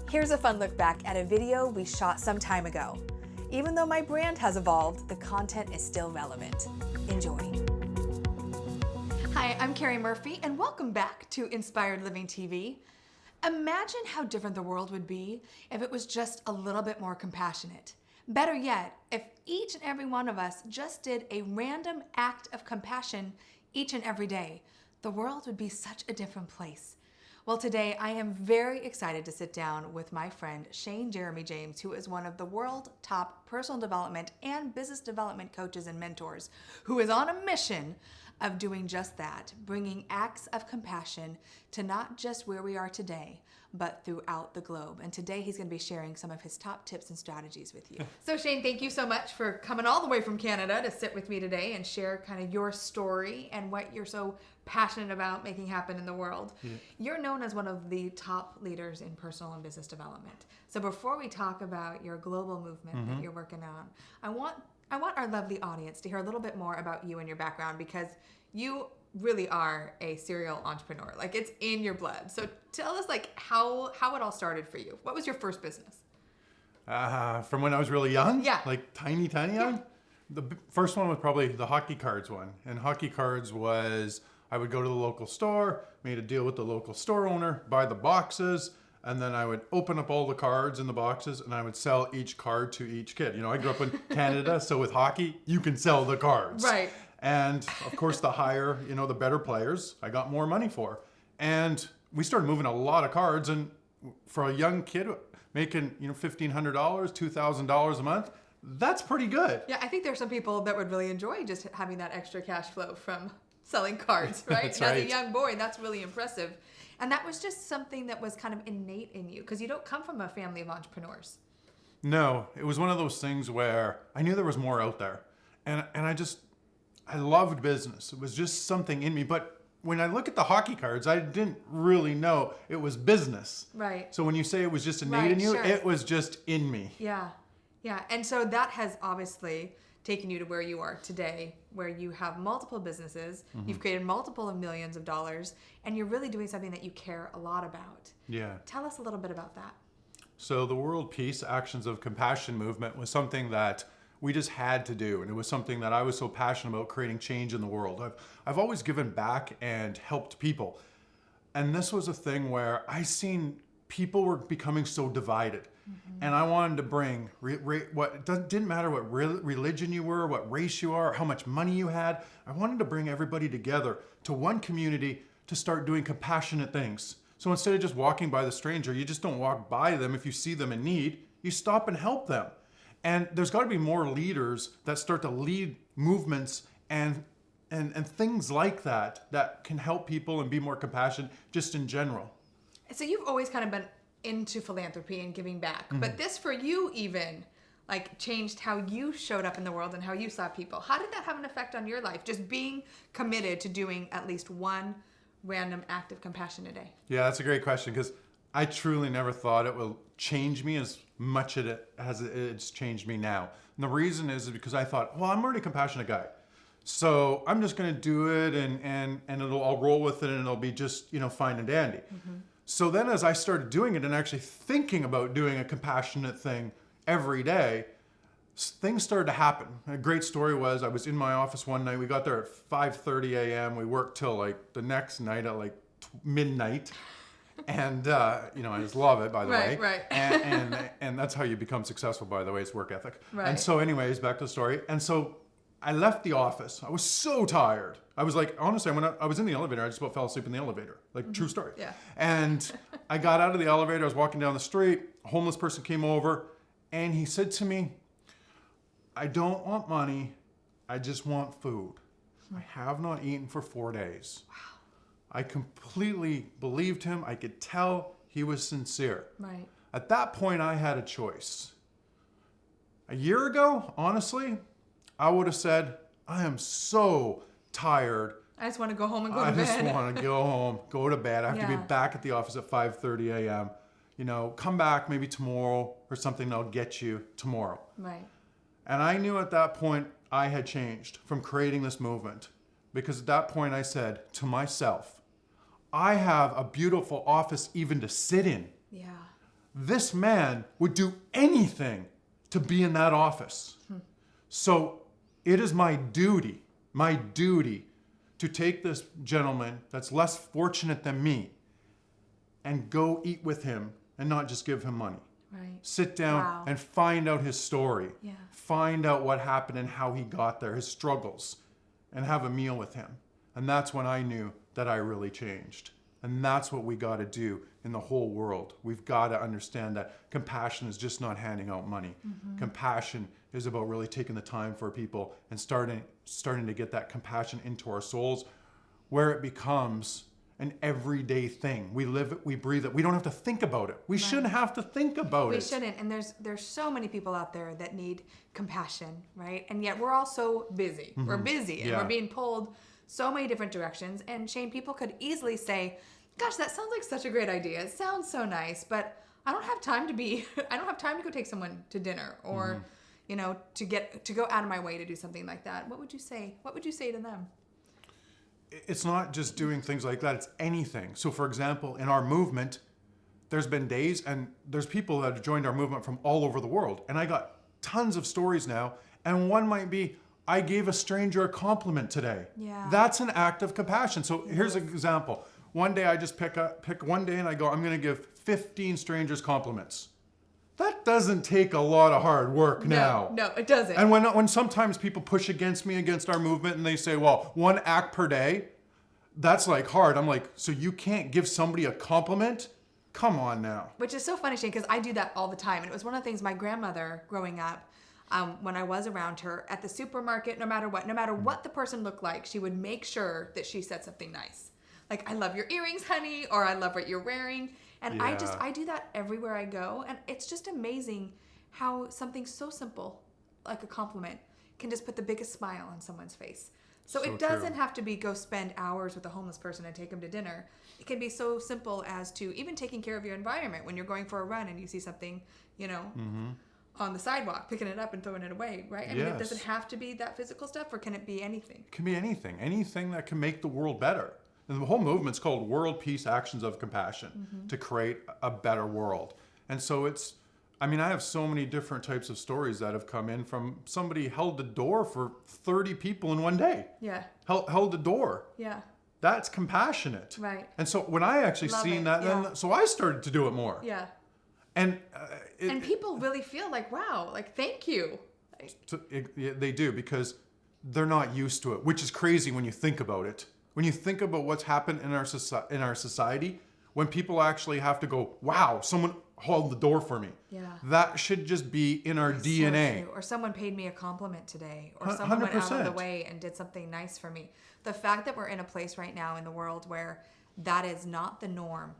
Here's a fun look back at a video we shot some time ago. Even though my brand has evolved, the content is still relevant. Enjoy. Hi, I'm Carrie Murphy, and welcome back to Inspired Living TV. Imagine how different the world would be if it was just a little bit more compassionate. Better yet, if each and every one of us just did a random act of compassion each and every day, the world would be such a different place. Well, today I am very excited to sit down with my friend Shane Jeremy James, who is one of the world top personal development and business development coaches and mentors, who is on a mission of doing just that, bringing acts of compassion to not just where we are today, but throughout the globe. And today he's going to be sharing some of his top tips and strategies with you. So Shane, thank you so much for coming all the way from Canada to sit with me today and share kind of your story and what you're so passionate about making happen in the world. Yeah. You're known as one of the top leaders in personal and business development. So before we talk about your global movement that you're working on, I want our lovely audience to hear a little bit more about you and your background, because you really are a serial entrepreneur. Like, it's in your blood. So tell us how it all started for you. What was your first business? From when I was really young? Yeah. Like tiny young? The first one was probably the hockey cards one. And hockey cards was, I would go to the local store, made a deal with the local store owner, buy the boxes, and then I would open up all the cards in the boxes and I would sell each card to each kid. You know, I grew up in Canada, so with hockey, you can sell the cards. Right. And of course, the higher, the better players, I got more money for. And we started moving a lot of cards. And for a young kid making, $1,500, $2,000 a month, that's pretty good. Yeah, I think there's some people that would really enjoy just having that extra cash flow from selling cards, right? That's and right. As a young boy, that's really impressive. And that was just something that was kind of innate in you, because you don't come from a family of entrepreneurs. No, it was one of those things where I knew there was more out there. And I loved business. It was just something in me. But when I look at the hockey cards, I didn't really know it was business. Right. So when you say it was just innate in you, sure. It was just in me. Yeah. Yeah. And so that has obviously taken you to where you are today, where you have multiple businesses, you've created multiple of millions of dollars, and you're really doing something that you care a lot about. Yeah. Tell us a little bit about that. So the World Peace Actions of Compassion movement was something that we just had to do. And it was something that I was so passionate about, creating change in the world. I've always given back and helped people. And this was a thing where I seen people were becoming so divided. And I wanted to bring didn't matter what religion you were, what race you are, how much money you had. I wanted to bring everybody together to one community to start doing compassionate things. So instead of just walking by the stranger, you just don't walk by them. If you see them in need, you stop and help them. And there's got to be more leaders that start to lead movements and things like that can help people and be more compassionate just in general. So you've always kind of been into philanthropy and giving back, but this for you even changed how you showed up in the world and how you saw people. How did that have an effect on your life, just being committed to doing at least one random act of compassion a day? Yeah, that's a great question, because I truly never thought it will change me as much as it's changed me now. And the reason is because I thought, well, I'm already a compassionate guy, so I'm just going to do it and I'll roll with it and it'll be just fine and dandy. So then as I started doing it and actually thinking about doing a compassionate thing every day, things started to happen. A great story was I was in my office one night. We got there at 5:30 a.m. We worked till the next night at midnight. And, I just love it, by the way. Right. And that's how you become successful, by the way, it's work ethic. Right. And so anyways, back to the story. And so I left the office. I was so tired. I was honestly, when I was in the elevator, I just about fell asleep in the elevator. True story. Yeah. And I got out of the elevator. I was walking down the street. A homeless person came over and he said to me, I don't want money. I just want food. I have not eaten for 4 days. Wow. I completely believed him. I could tell he was sincere. Right. At that point, I had a choice. A year ago, honestly, I would have said, I am so tired. I just want to go home and go to bed. I just want to go home, go to bed. I have to be back at the office at 5:30 a.m. Come back maybe tomorrow or something, I'll get you tomorrow. Right. And I knew at that point I had changed from creating this movement, because at that point I said to myself, I have a beautiful office even to sit in. Yeah. This man would do anything to be in that office. So it is my duty to take this gentleman that's less fortunate than me and go eat with him and not just give him money. Right. Sit down and find out his story. Yeah. Find out what happened and how he got there, his struggles, and have a meal with him. And that's when I knew that I really changed. And that's what we got to do in the whole world. We've got to understand that compassion is just not handing out money. Compassion is about really taking the time for people and starting to get that compassion into our souls, where it becomes an everyday thing. We live it, we breathe it. We don't have to think about it. We shouldn't have to think about it. We shouldn't. And there's so many people out there that need compassion, right? And yet we're all so busy. We're busy and we're being pulled so many different directions. And Shane, people could easily say, gosh, that sounds like such a great idea. It sounds so nice, but I don't have time to go take someone to dinner or, to go out of my way to do something like that. What would you say? What would you say to them? It's not just doing things like that. It's anything. So for example, in our movement, there's been days and there's people that have joined our movement from all over the world. And I got tons of stories now. And one might be, I gave a stranger a compliment today. Yeah. That's an act of compassion. So here's an example. One day I just pick one day and I go, I'm going to give 15 strangers compliments. That doesn't take a lot of hard work now. No, it doesn't. And when sometimes people push against me, against our movement, and they say, well, one act per day, that's like hard. I'm like, so you can't give somebody a compliment? Come on now. Which is so funny, Shane, because I do that all the time. And it was one of the things my grandmother growing up, when I was around her at the supermarket, no matter what the person looked like, she would make sure that she said something nice. Like, I love your earrings, honey, or I love what you're wearing. And I do that everywhere I go. And it's just amazing how something so simple, like a compliment, can just put the biggest smile on someone's face. So it doesn't have to be go spend hours with a homeless person and take them to dinner. It can be so simple as to even taking care of your environment when you're going for a run and you see something, on the sidewalk, picking it up and throwing it away, right? I mean, it doesn't have to be that physical stuff, or can it be anything? It can be anything. Anything that can make the world better. And the whole movement's called World Peace Actions of Compassion, to create a better world. And so I have so many different types of stories that have come in from somebody held the door for 30 people in one day. Yeah. Held the door. Yeah. That's compassionate. Right. And so when I actually seen that, then so I started to do it more. Yeah. And people really feel like, wow, like, thank you. They do, because they're not used to it, which is crazy when you think about it. When you think about what's happened in our society, when people actually have to go, wow, someone held the door for me. Yeah. That should just be in our DNA. So true. Or someone paid me a compliment today. Or someone 100%. Went out of the way and did something nice for me. The fact that we're in a place right now in the world where that is not the norm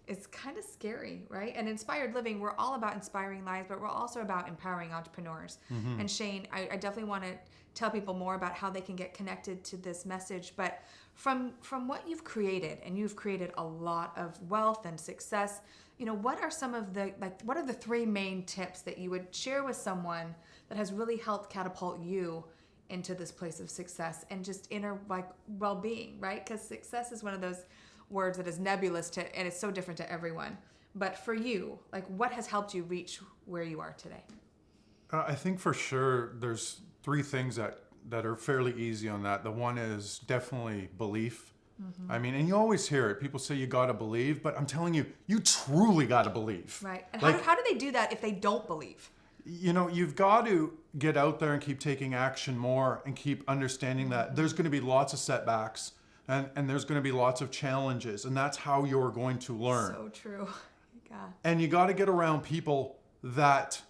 is kind of scary, right? And Inspired Living, we're all about inspiring lives, but we're also about empowering entrepreneurs. And Shane, I definitely want to tell people more about how they can get connected to this message. But from what you've created, and you've created a lot of wealth and success, what are some of what are the 3 main tips that you would share with someone that has really helped catapult you into this place of success and just inner well-being, right? Because success is one of those words that is nebulous and it's so different to everyone. But for you, what has helped you reach where you are today? I think for sure there's 3 things that are fairly easy on that. The one is definitely belief. And you always hear it. People say you got to believe, but I'm telling you, you truly got to believe. Right. And how do they do that if they don't believe? You've got to get out there and keep taking action more and keep understanding that there's going to be lots of setbacks and there's going to be lots of challenges, and that's how you're going to learn. So true. God. And you got to get around people that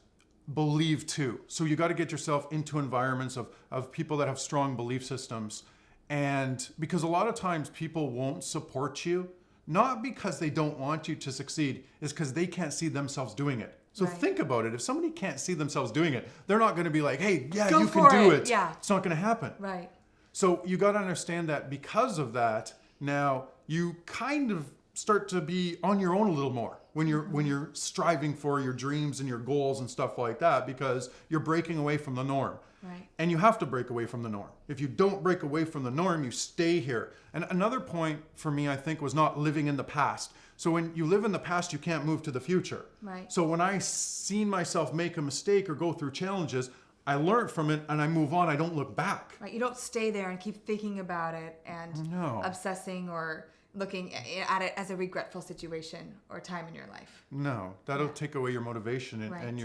believe too. So you got to get yourself into environments of people that have strong belief systems. And because a lot of times people won't support you, not because they don't want you to succeed, it's because they can't see themselves doing it. So think about it. If somebody can't see themselves doing it, they're not going to be like, hey, yeah, you can do it. Yeah. It's not going to happen. Right. So you got to understand that because of that, now you kind of start to be on your own a little more when you're striving for your dreams and your goals and stuff like that, because you're breaking away from the norm. Right. And you have to break away from the norm. If you don't break away from the norm, you stay here. And another point for me, I think, was not living in the past. So when you live in the past, you can't move to the future. Right. So when I seen myself make a mistake or go through challenges, I learn from it and I move on. I don't look back. Right. You don't stay there and keep thinking about it and obsessing or looking at it as a regretful situation or time in your life. No, that'll take away your motivation and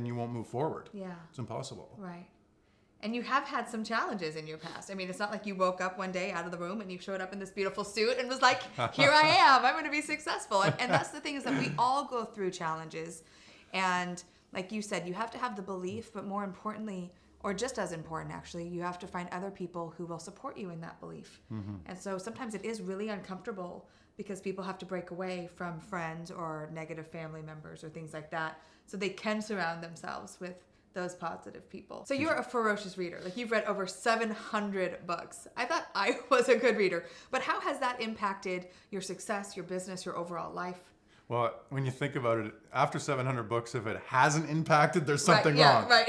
you won't move forward. Yeah. It's impossible. Right. And you have had some challenges in your past. I mean, it's not like you woke up one day out of the room and you showed up in this beautiful suit and was like, here I am, I'm going to be successful. And that's the thing, is that we all go through challenges. And like you said, you have to have the belief, but more importantly, or just as important actually, you have to find other people who will support you in that belief. Mm-hmm. And so sometimes it is really uncomfortable because people have to break away from friends or negative family members or things like that so they can surround themselves with those positive people. So you're a ferocious reader. Like, you've read over 700 books. I thought I was a good reader, but how has that impacted your success, your business, your overall life? Well, when you think about it, after 700 books, if it hasn't impacted, there's something wrong. Right.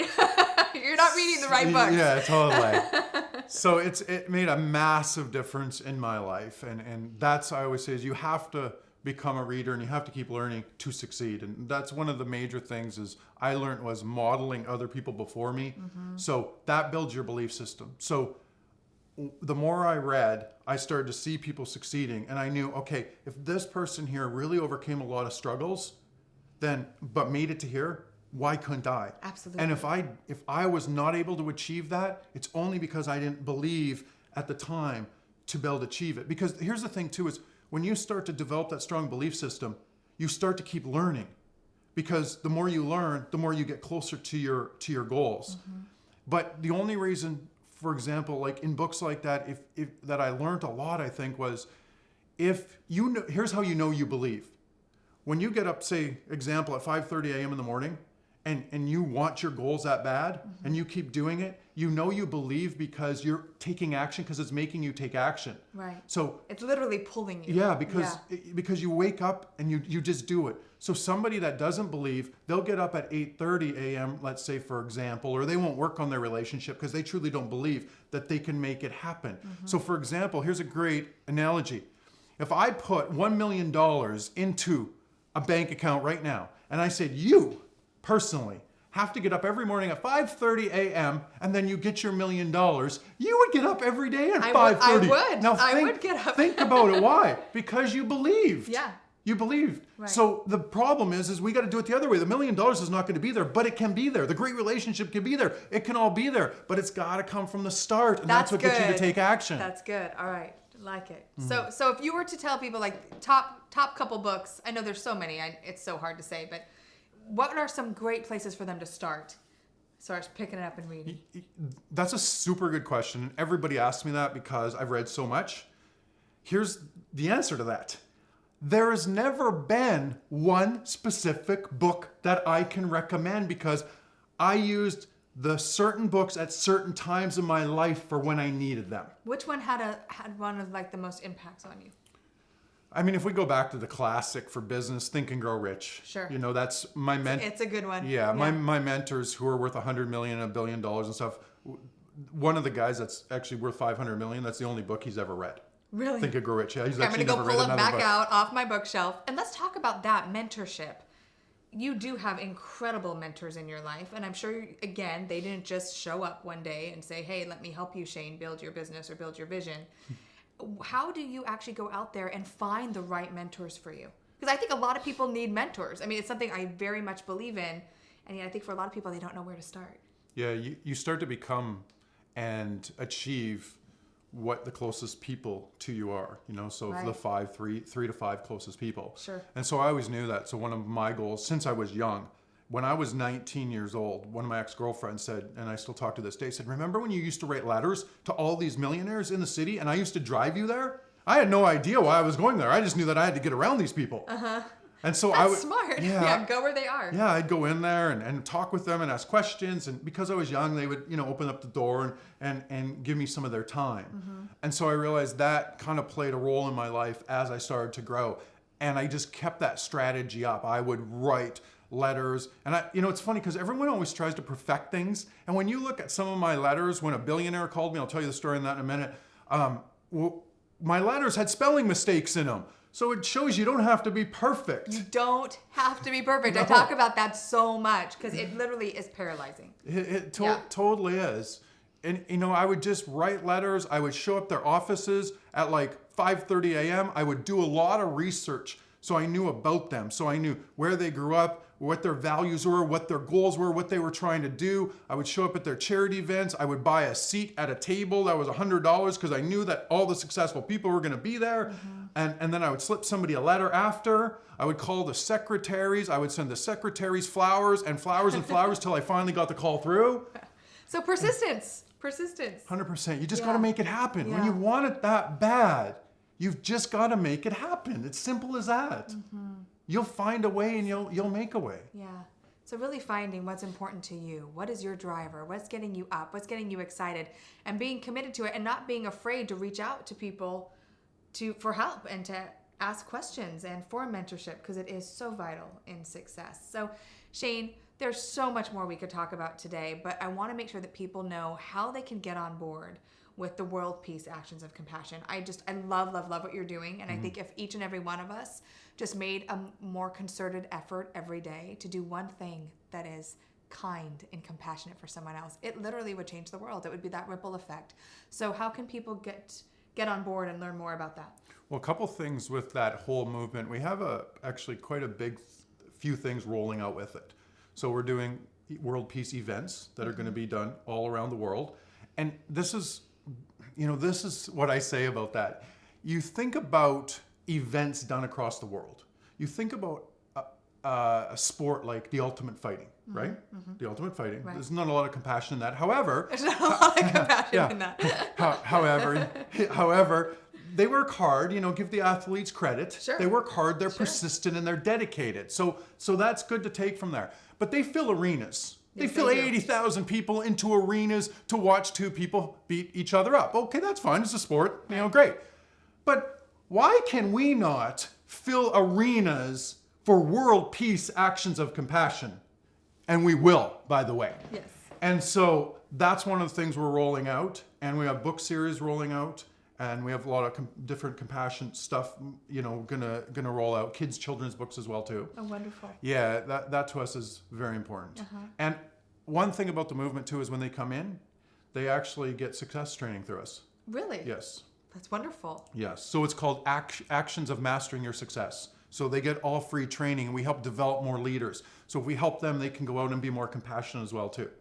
You're not reading the right books. Yeah, totally. So it made a massive difference in my life. And that's, I always say, is you have to become a reader and you have to keep learning to succeed. And that's one of the major things is I learned was modeling other people before me. Mm-hmm. So that builds your belief system. So the more I read, I started to see people succeeding, and I knew, okay, if this person here really overcame a lot of struggles, but made it to here, why couldn't I? Absolutely. And if I was not able to achieve that, it's only because I didn't believe at the time to be able to achieve it. Because here's the thing too, is when you start to develop that strong belief system, you start to keep learning. Because the more you learn, the more you get closer to your goals. Mm-hmm. But the only reason, for example, like in books like that, if that I learned a lot, I think, was if you know, here's how you know you believe. When you get up, say, example, at 5:30 a.m. in the morning, and you want your goals that bad, mm-hmm. and you keep doing it, you know you believe because you're taking action, because it's making you take action. Right. So it's literally pulling you. Yeah, because you wake up and you just do it. So somebody that doesn't believe, they'll get up at 8:30 a.m., let's say, for example, or they won't work on their relationship because they truly don't believe that they can make it happen. Mm-hmm. So for example, here's a great analogy. If I put $1 million into a bank account right now, and I said, you personally have to get up every morning at 5:30 a.m. and then you get your $1 million, you would get up every day at 5:30. I would. Now I would get up. Think about it. Why? Because you believed. Yeah. You believed. Right. So the problem is we got to do it the other way. The $1 million is not going to be there, but it can be there. The great relationship can be there. It can all be there, but it's got to come from the start, and that's what gets you to take action. That's good. All right. Like it. Mm-hmm. So if you were to tell people, like, top couple books, I know there's so many, it's so hard to say, but what are some great places for them to start picking it up and reading? That's a super good question. Everybody asks me that because I've read so much. Here's the answer to that. There has never been one specific book that I can recommend because I used the certain books at certain times in my life for when I needed them. Which one had one of like the most impacts on you? I mean, if we go back to the classic for business, Think and Grow Rich. Sure. You know, that's my mentor. It's a good one. Yeah, my mentors who are worth $100 million and $1 billion and stuff. One of the guys that's actually worth $500 million, that's the only book he's ever read. Really? Think and Grow Rich. Yeah, he's okay, actually never read another book. I'm going to go pull it back out off my bookshelf. And let's talk about that, mentorship. You do have incredible mentors in your life. And I'm sure, again, they didn't just show up one day and say, hey, let me help you, Shane, build your business or build your vision. How do you actually go out there and find the right mentors for you? Because I think a lot of people need mentors. I mean, it's something I very much believe in. And yet I think for a lot of people, they don't know where to start. Yeah, you start to become and achieve what the closest people to you are, you know, so right. The three to five closest people. Sure. And so I always knew that. So one of my goals since I was young, when I was 19 years old, one of my ex-girlfriends said, and I still talk to this day, said, remember when you used to write letters to all these millionaires in the city and I used to drive you there? I had no idea why I was going there. I just knew that I had to get around these people. Uh-huh. And so That's smart. Yeah, go where they are. Yeah, I'd go in there and talk with them and ask questions. And because I was young, they would, you know, open up the door and give me some of their time. Mm-hmm. And so I realized that kind of played a role in my life as I started to grow. And I just kept that strategy up. I would write letters. And it's funny because everyone always tries to perfect things. And when you look at some of my letters, when a billionaire called me, I'll tell you the story on that in a minute. My letters had spelling mistakes in them. So it shows you don't have to be perfect. You don't have to be perfect. No. I talk about that so much because it literally is paralyzing. It Yeah. totally is. And, I would just write letters. I would show up their offices at like 5:30 a.m. I would do a lot of research so I knew about them. So I knew where they grew up, what their values were, what their goals were, what they were trying to do. I would show up at their charity events. I would buy a seat at a table that was $100 because I knew that all the successful people were going to be there. And then I would slip somebody a letter after. I would call the secretaries. I would send the secretaries flowers and flowers and flowers till I finally got the call through. So persistence. 100%. You just Yeah. got to make it happen. When Yeah. you want it that bad, you've just got to make it happen. It's simple as that. You'll find a way and you'll make a way. Yeah. So really finding what's important to you. What is your driver? What's getting you up? What's getting you excited? And being committed to it and not being afraid to reach out to people for help and to ask questions and for mentorship because it is so vital in success. So Shane, there's so much more we could talk about today, but I want to make sure that people know how they can get on board with the World Peace Actions of Compassion. I love what you're doing. And I think if each and every one of us just made a more concerted effort every day to do one thing that is kind and compassionate for someone else, it literally would change the world. It would be that ripple effect. So how can people get on board and learn more about that? Well, a couple things with that whole movement. We have actually quite a big few things rolling out with it. So we're doing world peace events that are going to be done all around the world. And this is what I say about that. You think about events done across the world. You think about a sport like the ultimate fighting, right? The ultimate fighting. Right. There's not a lot of compassion in that. However, There's not a lot of compassion in that. however, they work hard, give the athletes credit. Sure. They work hard, they're Sure. persistent, and they're dedicated. So that's good to take from there. But they fill arenas. They Yes, fill they do. 80,000 people into arenas to watch two people beat each other up. Okay, that's fine. It's a sport. Great. But why can we not fill arenas for world peace actions of compassion? And we will, by the way. Yes. And so that's one of the things we're rolling out. And we have book series rolling out. And we have a lot of different compassion stuff, gonna roll out. Kids' children's books as well too. Oh, wonderful. Yeah, that to us is very important. And one thing about the movement too is when they come in, they actually get success training through us. Really? Yes. That's wonderful. Yes. So it's called Actions of Mastering Your Success. So they get all free training and we help develop more leaders. So if we help them, they can go out and be more compassionate as well too.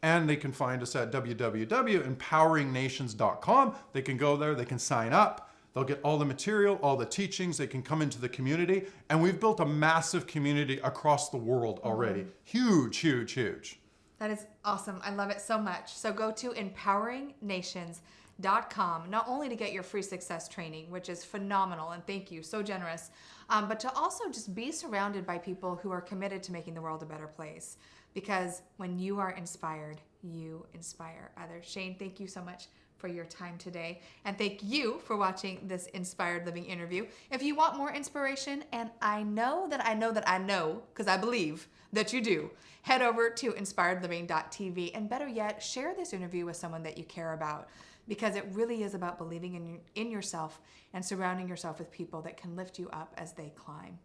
And they can find us at www.empoweringnations.com. They can go there, they can sign up. They'll get all the material, all the teachings. They can come into the community. And we've built a massive community across the world already. Huge, huge, huge. That is awesome. I love it so much. So go to empoweringnations.com, not only to get your free success training, which is phenomenal, and thank you, so generous, but to also just be surrounded by people who are committed to making the world a better place. Because when you are inspired, you inspire others. Shane, thank you so much for your time today. And thank you for watching this Inspired Living interview. If you want more inspiration, and I know, because I believe that you do, head over to inspiredliving.tv. And better yet, share this interview with someone that you care about. Because it really is about believing in yourself and surrounding yourself with people that can lift you up as they climb.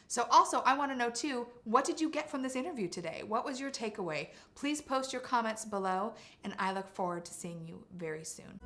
So also, I want to know too, what did you get from this interview today? What was your takeaway? Please post your comments below, and I look forward to seeing you very soon.